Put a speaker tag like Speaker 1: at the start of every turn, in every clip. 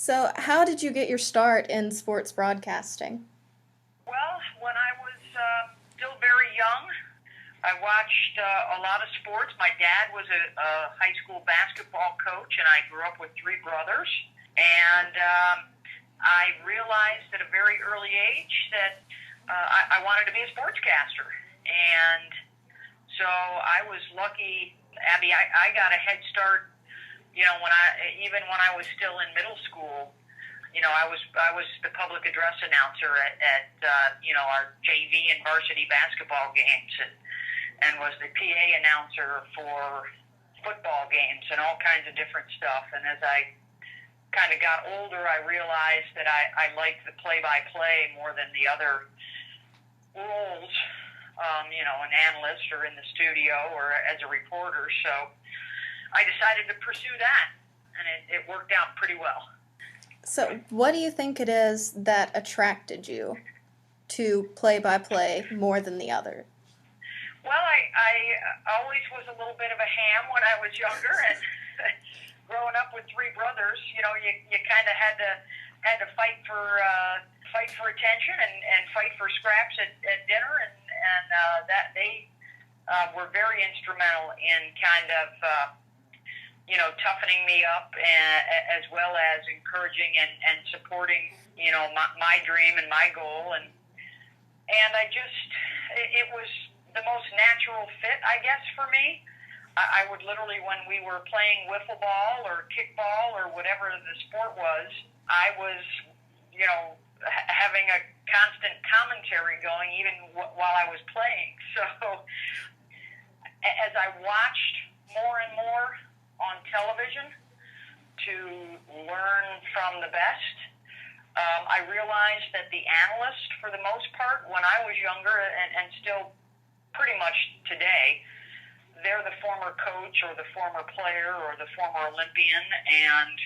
Speaker 1: So, how did you get your start in sports broadcasting?
Speaker 2: Well, when I was still very young, I watched a lot of sports. My dad was a high school basketball coach, and I grew up with three brothers. And I realized at a very early age that I wanted to be a sportscaster. And so I was lucky, Abby. I got a head start. Even when I was still in middle school, I was the public address announcer at our JV and varsity basketball games, and was the PA announcer for football games and all kinds of different stuff. And as I kind of got older, I realized that I liked the play-by-play more than the other roles, an analyst or in the studio or as a reporter. So I decided to pursue that, and it worked out pretty well.
Speaker 1: So, what do you think it is that attracted you to play-by-play more than the other?
Speaker 2: Well, I always was a little bit of a ham when I was younger, and growing up with three brothers, you kind of had to fight for attention and fight for scraps at dinner, and that they were very instrumental in kind of toughening me up, as well as encouraging and supporting my dream and my goal, and it was the most natural fit, I guess, for me. I would literally, when we were playing wiffle ball or kickball or whatever the sport was, I was, having a constant commentary going even while I was playing. So as I watched more and more on television to learn from the best, I realized that the analyst, for the most part, when I was younger and still pretty much today, they're the former coach or the former player or the former Olympian, and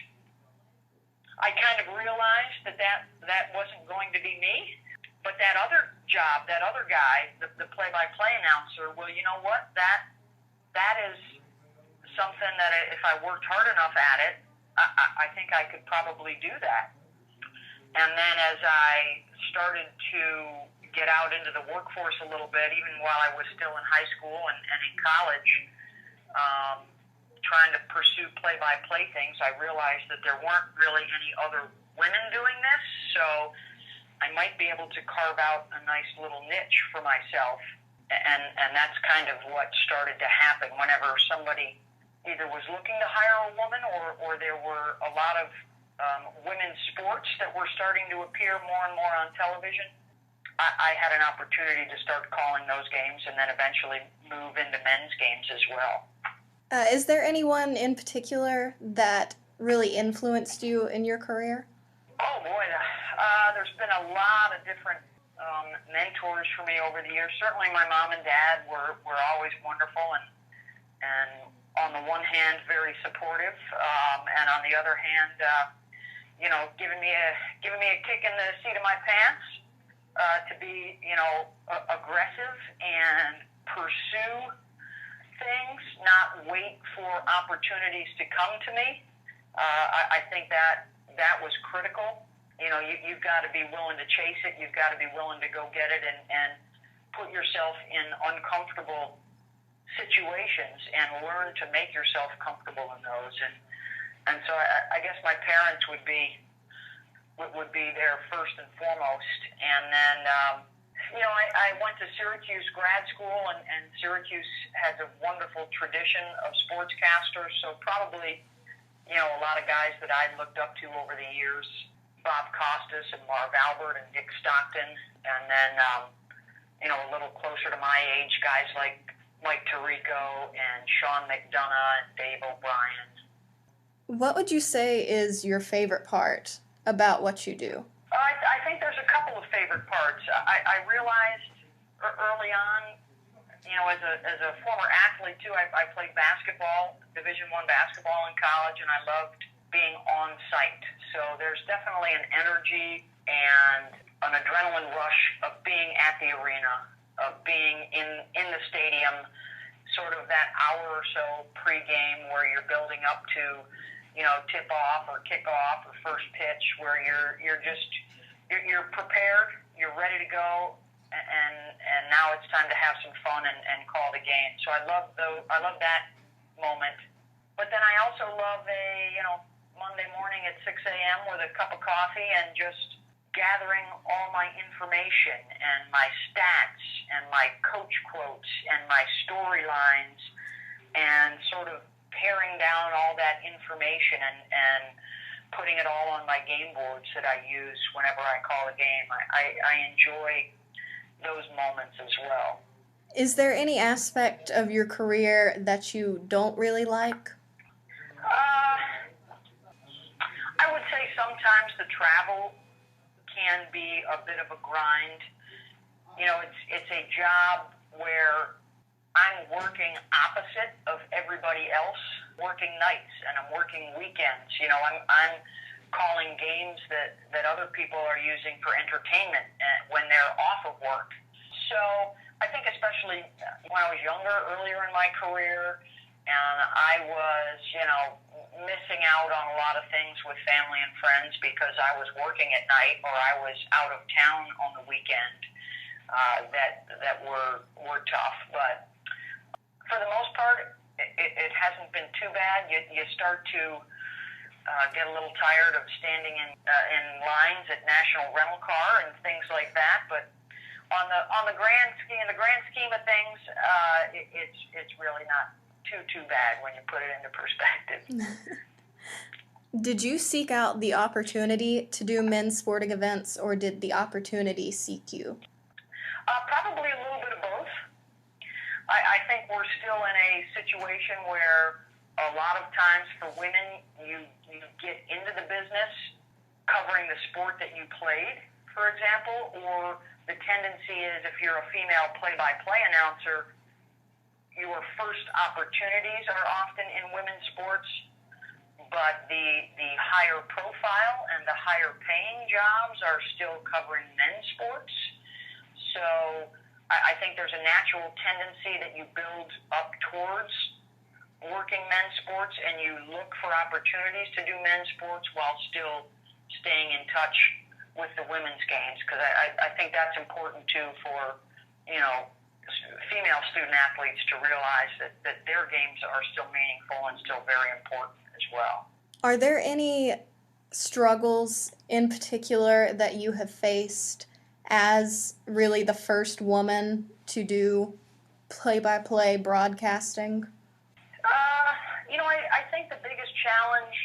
Speaker 2: I kind of realized that wasn't going to be me. But that other job, that other guy, the play-by-play announcer, well, you know what? That is something that if I worked hard enough at it, I think I could probably do that. And then as I started to get out into the workforce a little bit, even while I was still in high school and in college, trying to pursue play-by-play things, I realized that there weren't really any other women doing this, so I might be able to carve out a nice little niche for myself. And that's kind of what started to happen whenever somebody either was looking to hire a woman or there were a lot of women's sports that were starting to appear more and more on television. I had an opportunity to start calling those games and then eventually move into men's games as well.
Speaker 1: Is there anyone in particular that really influenced you in your career?
Speaker 2: Oh, boy. There's been a lot of different mentors for me over the years. Certainly my mom and dad were always wonderful and on the one hand, very supportive, and on the other hand, giving me a kick in the seat of my pants, to be, aggressive and pursue things, not wait for opportunities to come to me. I think that was critical. You've got to be willing to chase it. You've got to be willing to go get it and put yourself in uncomfortable situations and learn to make yourself comfortable in those. And so I guess my parents would be there first and foremost. And then, I went to Syracuse grad school, and Syracuse has a wonderful tradition of sportscasters. So probably, a lot of guys that I looked up to over the years, Bob Costas and Marv Albert and Dick Stockton. And then, a little closer to my age, guys like Mike Tirico and Sean McDonough and Dave O'Brien.
Speaker 1: What would you say is your favorite part about what you do?
Speaker 2: I think there's a couple of favorite parts. I realized early on, as a former athlete too, I played basketball, Division I basketball in college, and I loved being on site. So there's definitely an energy and an adrenaline rush of being at the arena, of being in the stadium, sort of that hour or so pregame where you're building up to tip off or kick off or first pitch, where you're prepared, you're ready to go, and now it's time to have some fun and call the game. So I love that moment. But then I also love Monday morning at 6 a.m. with a cup of coffee and just gathering all my information and my stats and my coach quotes and my storylines and sort of paring down all that information and putting it all on my game boards that I use whenever I call a game. I enjoy those moments as well.
Speaker 1: Is there any aspect of your career that you don't really like?
Speaker 2: I would say sometimes the travel can be a bit of a grind. It's a job where I'm working opposite of everybody else, working nights and I'm working weekends. I'm calling games that other people are using for entertainment when they're off of work. So I think especially when I was younger, earlier in my career, and I was, missing out on a lot of things with family and friends because I was working at night or I was out of town on the weekend, that were tough. But for the most part, it hasn't been too bad. You start to get a little tired of standing in lines at National Rental Car and things like that. But on the grand scheme of things, it's really not too bad when you put it into perspective.
Speaker 1: Did you seek out the opportunity to do men's sporting events, or did the opportunity seek you?
Speaker 2: Probably a little bit of both. I think we're still in a situation where a lot of times for women, you get into the business covering the sport that you played, for example, or the tendency is if you're a female play-by-play announcer, your first opportunities are often in women's sports, but the higher profile and the higher paying jobs are still covering men's sports. So I think there's a natural tendency that you build up towards working men's sports and you look for opportunities to do men's sports while still staying in touch with the women's games, because I think that's important too for, female student athletes to realize that their games are still meaningful and still very important as well.
Speaker 1: Are there any struggles in particular that you have faced as really the first woman to do play-by-play broadcasting?
Speaker 2: I think the biggest challenge,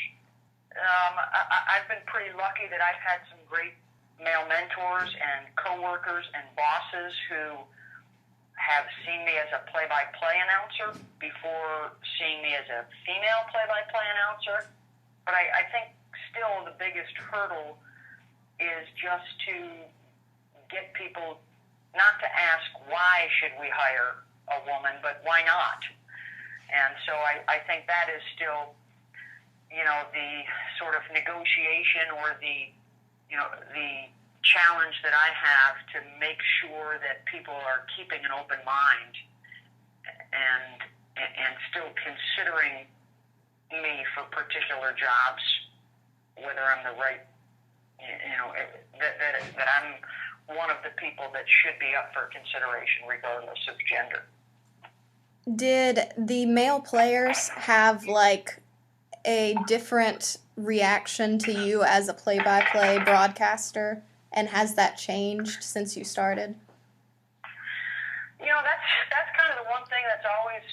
Speaker 2: I've been pretty lucky that I've had some great male mentors and coworkers and bosses who have seen me as a play-by-play announcer before seeing me as a female play-by-play announcer. But I think still the biggest hurdle is just to get people not to ask why should we hire a woman, but why not? And so I think that is still, the sort of negotiation or the challenge that I have to make sure that people are keeping an open mind and still considering me for particular jobs, whether I'm the right, that I'm one of the people that should be up for consideration regardless of gender. Did
Speaker 1: the male players have a different reaction to you as a play-by-play broadcaster, and has that changed since you started?
Speaker 2: That's kind of the one thing that's always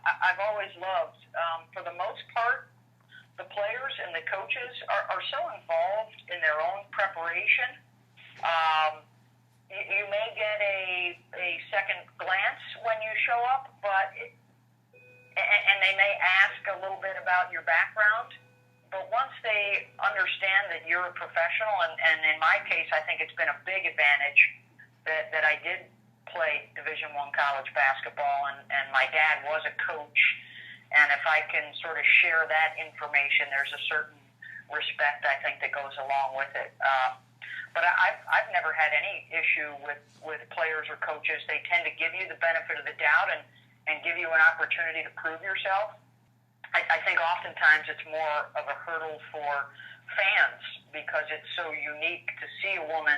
Speaker 2: I've always loved. For the most part, the players and the coaches are so involved in their own preparation. You may get a second glance when you show up, and they may ask a little bit about your background. But once they understand that you're a professional, and in my case, I think it's been a big advantage that I did play Division I college basketball, and my dad was a coach. And if I can sort of share that information, there's a certain respect, I think, that goes along with it. But I've never had any issue with players or coaches. They tend to give you the benefit of the doubt and give you an opportunity to prove yourself. I think oftentimes it's more of a hurdle for fans because it's so unique to see a woman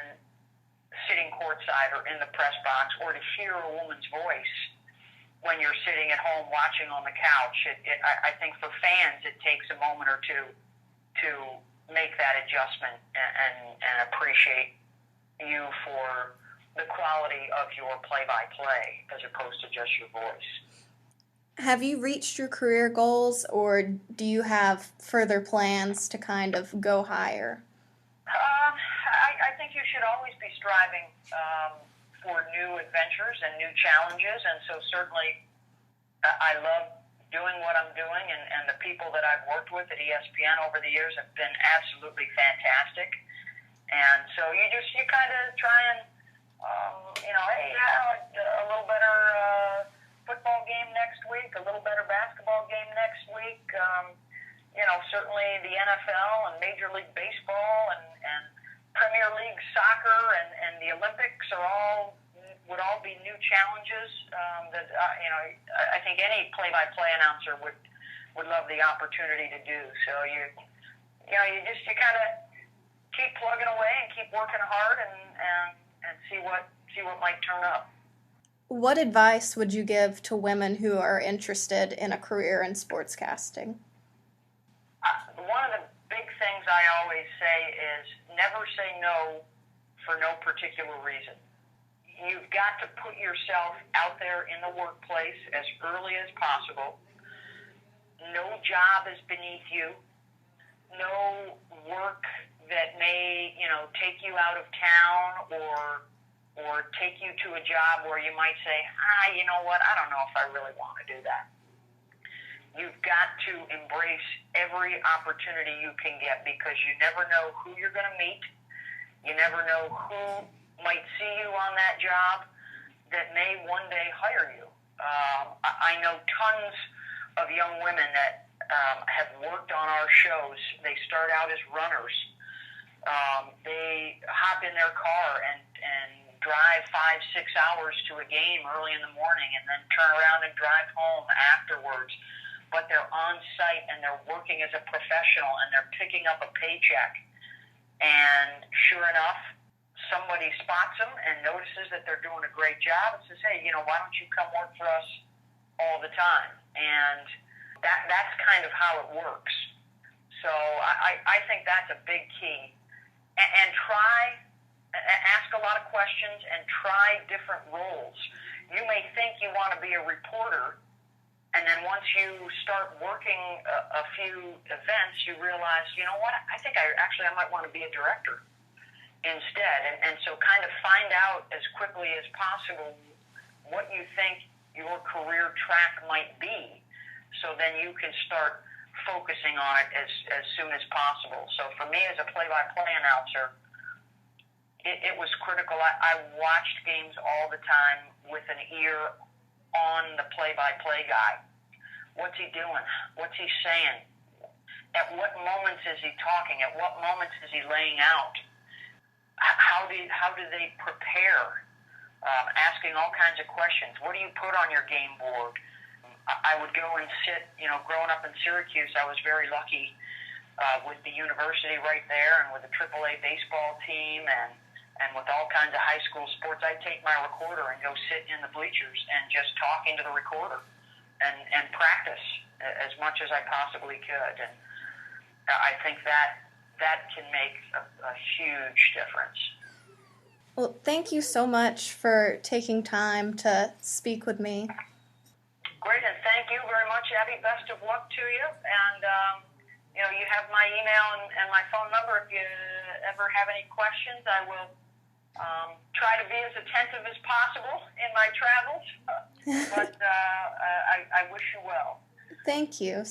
Speaker 2: sitting courtside or in the press box, or to hear a woman's voice when you're sitting at home watching on the couch. I think for fans it takes a moment or two to make that adjustment and appreciate you for the quality of your play-by-play as opposed to just your voice.
Speaker 1: Have you reached your career goals, or do you have further plans to kind of go higher?
Speaker 2: I think you should always be striving for new adventures and new challenges, and so certainly I love doing what I'm doing, and the people that I've worked with at ESPN over the years have been absolutely fantastic. And so you kind of try and, hey, a little better football game next week, a little better basketball game next week. Certainly the NFL and Major League Baseball and Premier League soccer and the Olympics would all be new challenges that I think any play-by-play announcer would love the opportunity to do. So you kind of keep plugging away and keep working hard and see what might turn up.
Speaker 1: What advice would you give to women who are interested in a career in sportscasting?
Speaker 2: One of the big things I always say is never say no for no particular reason. You've got to put yourself out there in the workplace as early as possible. No job is beneath you. No work that may, take you out of town or take you to a job where you might say, you know what, I don't know if I really want to do that. You've got to embrace every opportunity you can get because you never know who you're going to meet. You never know who might see you on that job that may one day hire you. I know tons of young women that have worked on our shows. They start out as runners. They hop in their car and drive 5-6 hours to a game early in the morning and then turn around and drive home afterwards. But they're on site and they're working as a professional and they're picking up a paycheck. And sure enough, somebody spots them and notices that they're doing a great job and says, hey, why don't you come work for us all the time? And that's kind of how it works. So I think that's a big key. And ask a lot of questions and try different roles. You may think you want to be a reporter, and then once you start working a few events, you realize, you know what, I think I might want to be a director instead. And so kind of find out as quickly as possible what you think your career track might be, so then you can start focusing on it as soon as possible. So for me as a play-by-play announcer, it was critical. I watched games all the time with an ear on the play-by-play guy. What's he doing? What's he saying? At what moments is he talking? At what moments is he laying out? How do they prepare? Asking all kinds of questions. What do you put on your game board? I would go and sit, growing up in Syracuse, I was very lucky with the university right there and with the AAA baseball team and with all kinds of high school sports. I'd take my recorder and go sit in the bleachers and just talk into the recorder and practice as much as I possibly could. And I think that can make a huge difference.
Speaker 1: Well, thank you so much for taking time to speak with me.
Speaker 2: Great, and thank you very much, Abby. Best of luck to you. And, you have my email and my phone number. If you ever have any questions, I will try to be as attentive as possible in my travels. But I wish you well.
Speaker 1: Thank you.